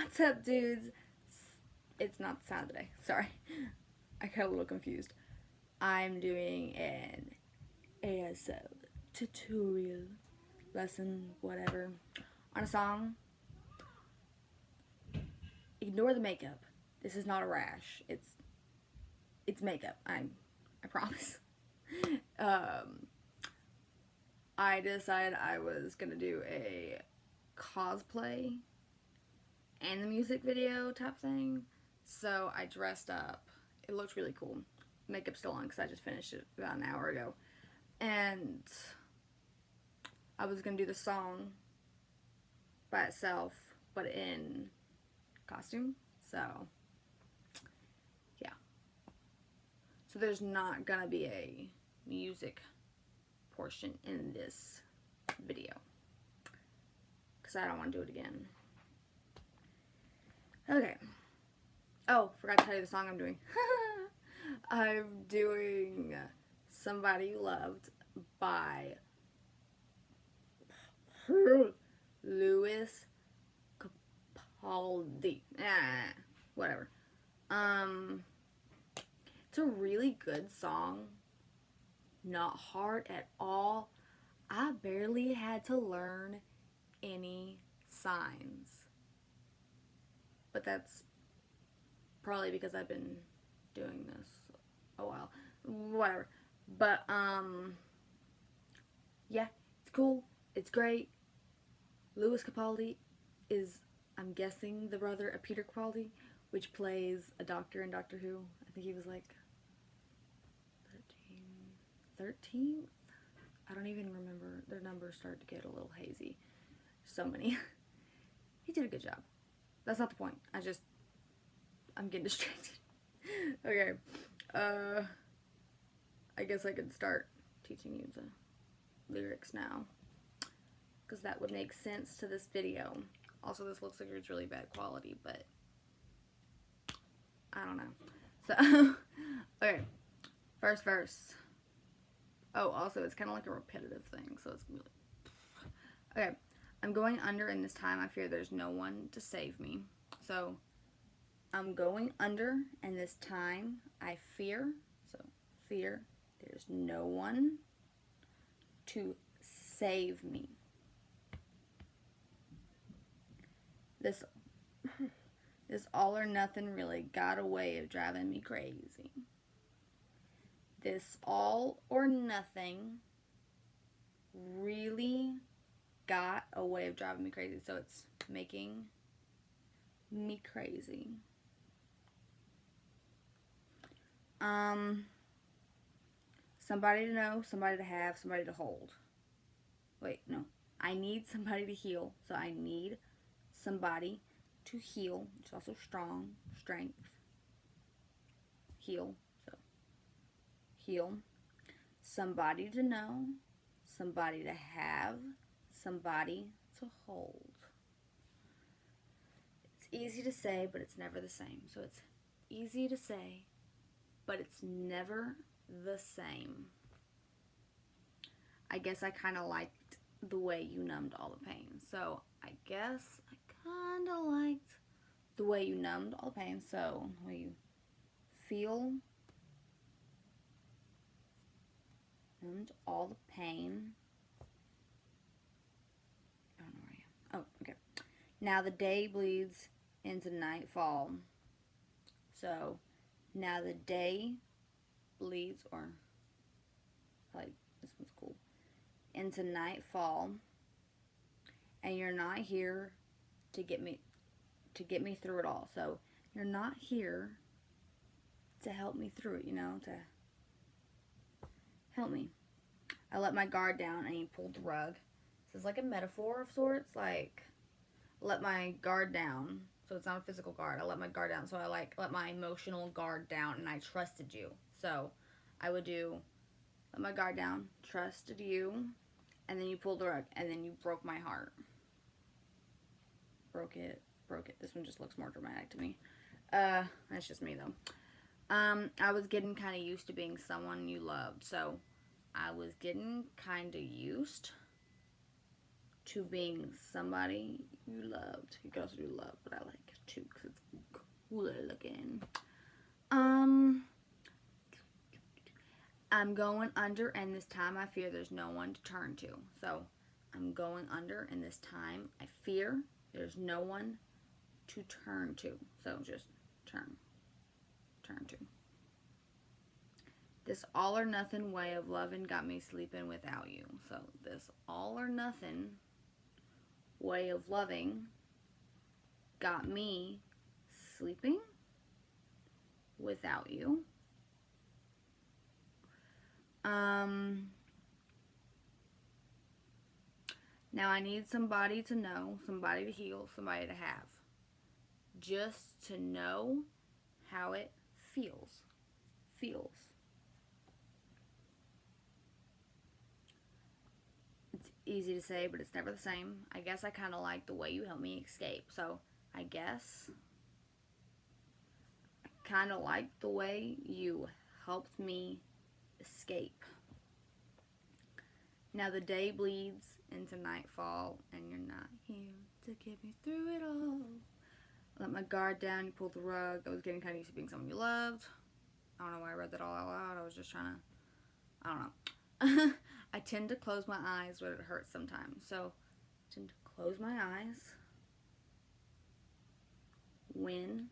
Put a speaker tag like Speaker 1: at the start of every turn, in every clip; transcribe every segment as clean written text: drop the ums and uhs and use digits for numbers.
Speaker 1: What's up, dudes? It's not the sound of the day. Sorry. I got a little confused. I'm doing an ASL tutorial, lesson, whatever, on a song. Ignore the makeup. This is not a rash. It's makeup. I promise. I decided I was gonna do a cosplay and the music video type thing. So I dressed up. It looked really cool. Makeup's still on because I just finished it about an hour ago. And I was gonna do the song by itself, but in costume. So yeah. So there's not gonna be a music portion in this video because I don't want to do it again. Okay. Oh, forgot to tell you the song I'm doing. I'm doing Somebody You Loved by Louis Capaldi. Whatever. It's a really good song. Not hard at all. I barely had to learn any signs. But that's probably because I've been doing this a while. Whatever. But, yeah, it's cool. It's great. Louis Capaldi is, I'm guessing, the brother of Peter Capaldi, which plays a doctor in Doctor Who. I think he was like 13? I don't even remember. Their numbers start to get a little hazy. So many. He did a good job. That's not the point. I'm getting distracted. Okay. I guess I could start teaching you the lyrics now, because that would make sense to this video. Also, this looks like it's really bad quality, but I don't know. So, okay. First verse. Oh, also, it's kind of like a repetitive thing, so it's really... Okay. I'm going under, and this time I fear there's no one to save me. So, I'm going under, and this time I fear, so fear, there's no one to save me. This all or nothing really got a way of driving me crazy. This all or nothing really got a way of driving me crazy. So it's making me crazy. Somebody to know, somebody to have, somebody to hold. Wait, no. I need somebody to heal. So I need somebody to heal. It's also strong, strength. Heal. So heal. Somebody to know, somebody to have, somebody to hold. It's easy to say, but it's never the same. So it's easy to say, but it's never the same. I guess I kind of liked the way you numbed all the pain. So I guess I kind of liked the way you numbed all the pain. So the way you feel, numbed all the pain. I don't know where I am. Oh, okay. Now the day bleeds into nightfall. So now the day bleeds, or like this one's cool, into nightfall, and you're not here to get me through it all. So you're not here to help me through it, you know, to help me. I let my guard down and you pulled the rug. This is like a metaphor of sorts, like let my guard down. So it's not a physical guard. I let my guard down. So I let my emotional guard down, and I trusted you. So I would do, let my guard down, trusted you, and then you pulled the rug, and then you broke my heart. Broke it. This one just looks more dramatic to me. That's just me though. I was getting kind of used to being someone you loved. So I was getting kind of used to being somebody you loved. You could also do love, but I like it too because it's cooler looking. I'm going under, and this time I fear there's no one to turn to. So I'm going under, and this time I fear there's no one to turn to. So just turn to. This all or nothing way of loving got me sleeping without you. So this all or nothing way of loving got me sleeping without you. Now I need somebody to know, somebody to heal, somebody to have. Just to know how it feels. It's easy to say, but it's never the same. I guess I kind of like the way you help me escape. So I guess I kind of like the way you helped me escape. Now the day bleeds into nightfall, and you're not here to get me through it all. I let my guard down, you pulled the rug. I was getting kind of used to being someone you loved. I don't know why I read that all out loud. I was just trying to, I don't know. I tend to close my eyes when it hurts sometimes. So I tend to close my eyes when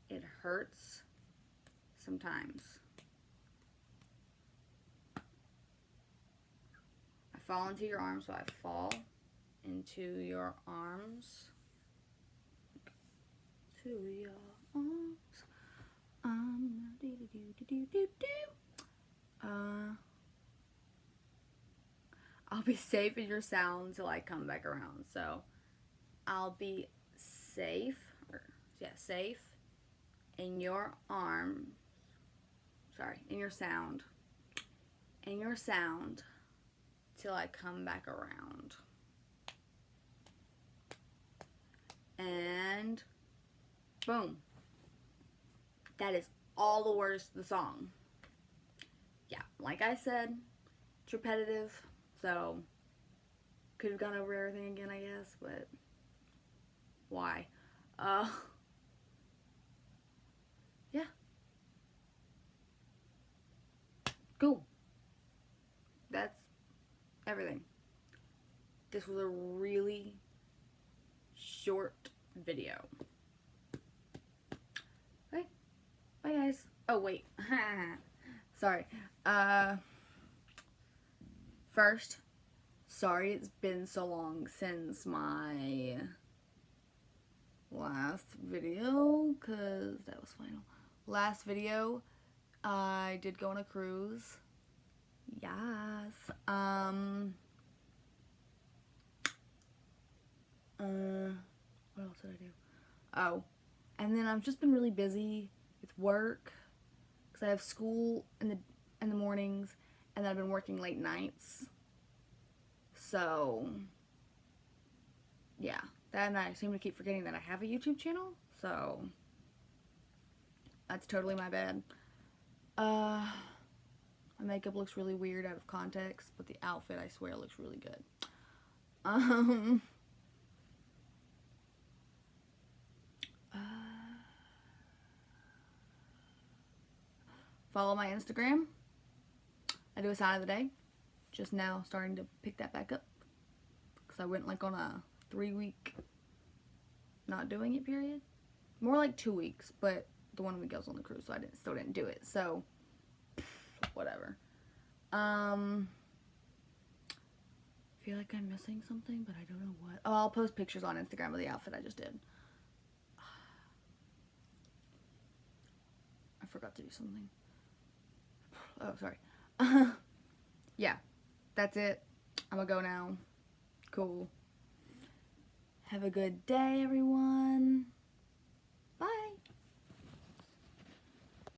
Speaker 1: it hurts sometimes. I fall into your arms, so I fall into your arms. To your arms. I'll be safe in your sound until I come back around. So I'll be safe, safe in your arms. In your sound. Till I come back around. And boom. That is all the words to the song. Yeah, like I said, it's repetitive, so could have gone over everything again, I guess, but why? Yeah. Cool. That's everything. This was a really short video. Okay. Bye guys. Oh wait. Sorry. First, sorry it's been so long since my last video, cause that was final. Last video, I did go on a cruise. Yes. What else did I do? Oh, and then I've just been really busy with work, because I have school in the mornings, and then I've been working late nights. So, yeah. That, and I seem to keep forgetting that I have a YouTube channel, so that's totally my bad. My makeup looks really weird out of context, but the outfit, I swear, looks really good. Follow my Instagram. I do a sign of the day. Just now starting to pick that back up, because I went like on a 3-week not doing it period. More like 2 weeks, but the 1 week I was on the cruise, so I still didn't do it. So whatever. I feel like I'm missing something, but I don't know what. Oh, I'll post pictures on Instagram of the outfit I just did. I forgot to do something. Oh, sorry. Yeah, that's it. I'm gonna go now. Cool. Have a good day, everyone.